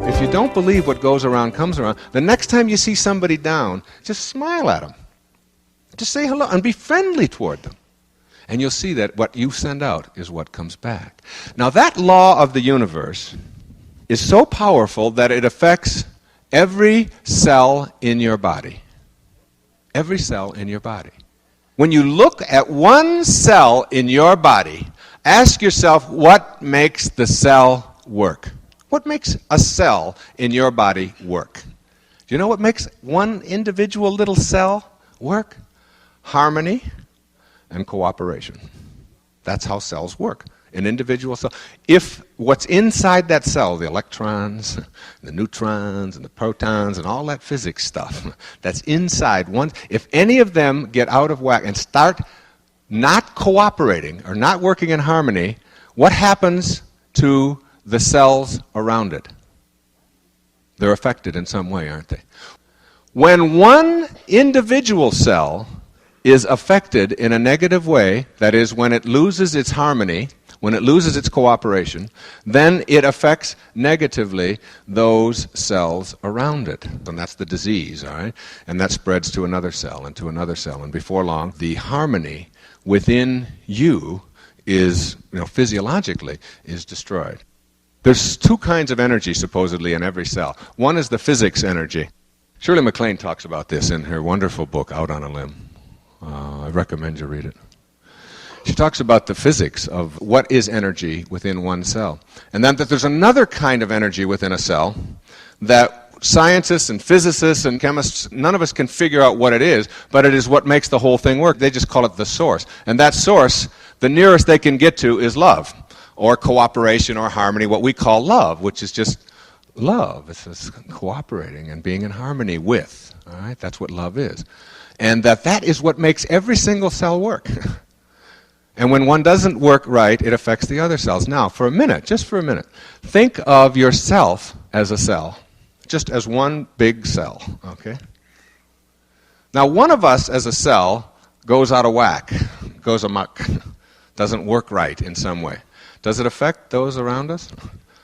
If you don't believe what goes around comes around, the next time you see somebody down, just smile at them. Just say hello and be friendly toward them. And you'll see that what you send out is what comes back. Now that law of the universe is so powerful that it affects every cell in your body. Every cell in your body. When you look at one cell in your body, ask yourself what makes the cell work. What makes a cell in your body work? Do you know what makes one individual little cell work? Harmony and cooperation. That's how cells work. An individual cell. If what's inside that cell, the electrons, the neutrons, and the protons, and all that physics stuff that's inside one, if any of them get out of whack and start not cooperating or not working in harmony, what happens to the cells around it? They're affected in some way, aren't they? When one individual cell is affected in a negative way, that is, when it loses its harmony, when it loses its cooperation, then it affects negatively those cells around it. And that's the disease, all right? And that spreads to another cell and to another cell. And before long, the harmony within you is, physiologically, is destroyed. There's two kinds of energy, supposedly, in every cell. One is the physics energy. Shirley MacLaine talks about this in her wonderful book, Out on a Limb. I recommend you read it. She talks about the physics of what is energy within one cell. And then that there's another kind of energy within a cell that scientists and physicists and chemists, none of us can figure out what it is, but it is what makes the whole thing work. They just call it the source. And that source, the nearest they can get to is love, or cooperation or harmony, what we call love, which is just love. It's just cooperating and being in harmony with. All right? That's what love is. And that is what makes every single cell work. And when one doesn't work right, it affects the other cells. Now, for a minute, just for a minute, think of yourself as a cell, just as one big cell, okay? Now, one of us as a cell goes out of whack, goes amok, doesn't work right in some way. Does it affect those around us?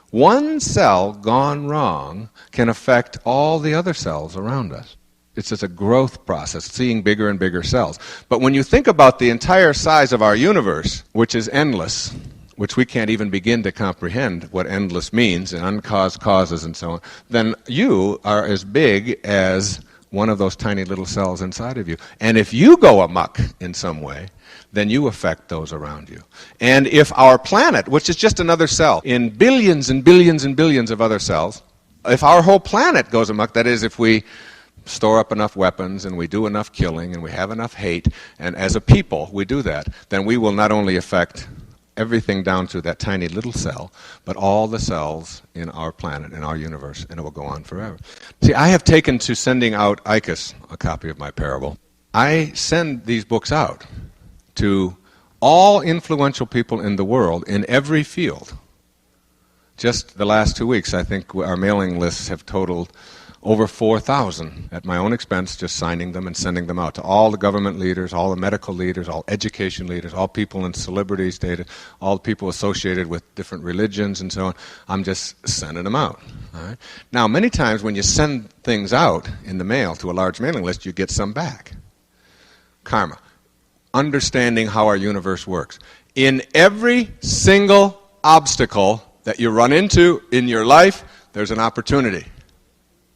One cell gone wrong can affect all the other cells around us. It's just a growth process, seeing bigger and bigger cells. But when you think about the entire size of our universe, which is endless, which we can't even begin to comprehend what endless means, and uncaused causes and so on, then you are as big as one of those tiny little cells inside of you. And if you go amok in some way, then you affect those around you. And if our planet, which is just another cell in billions and billions and billions of other cells, if our whole planet goes amok, that is, if we store up enough weapons and we do enough killing and we have enough hate, and as a people we do that, then we will not only affect everything down to that tiny little cell, but all the cells in our planet, in our universe, and it will go on forever. See, I have taken to sending out ICUS, a copy of my parable. I send these books out to all influential people in the world in every field. Just the last 2 weeks, I think our mailing lists have totaled over 4,000 at my own expense, just signing them and sending them out to all the government leaders, all the medical leaders, all education leaders, all people in celebrity status, all people associated with different religions and so on. I'm just sending them out. All right? Now, many times when you send things out in the mail to a large mailing list, you get some back. Karma. Understanding how our universe works. In every single obstacle that you run into in your life, there's an opportunity.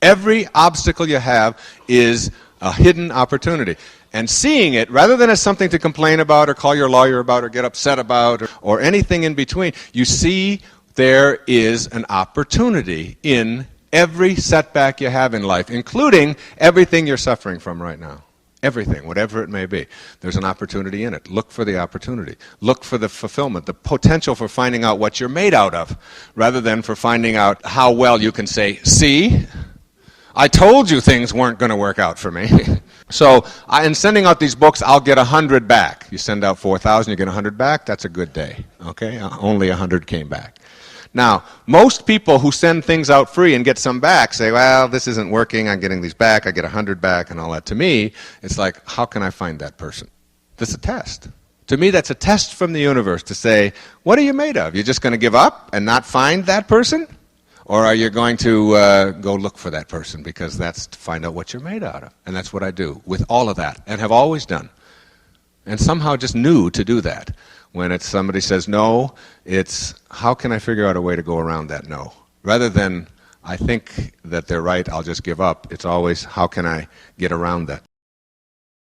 Every obstacle you have is a hidden opportunity. And seeing it, rather than as something to complain about or call your lawyer about or get upset about or anything in between, you see there is an opportunity in every setback you have in life, including everything you're suffering from right now. Everything, whatever it may be. There's an opportunity in it. Look for the opportunity. Look for the fulfillment, the potential for finding out what you're made out of, rather than for finding out how well you can say, see, I told you things weren't going to work out for me. So in sending out these books, I'll get 100 back. You send out 4,000, you get 100 back, that's a good day. Okay? Only 100 came back. Now, most people who send things out free and get some back say, well, this isn't working, I'm getting these back, I get 100 back and all that. To me, it's like, how can I find that person? This is a test. To me, that's a test from the universe to say, what are you made of? You're just going to give up and not find that person? Or are you going to go look for that person, because that's to find out what you're made out of? And that's what I do with all of that, and have always done. And somehow just knew to do that. When it's somebody says no, it's how can I figure out a way to go around that no? Rather than I think that they're right, I'll just give up. It's always how can I get around that?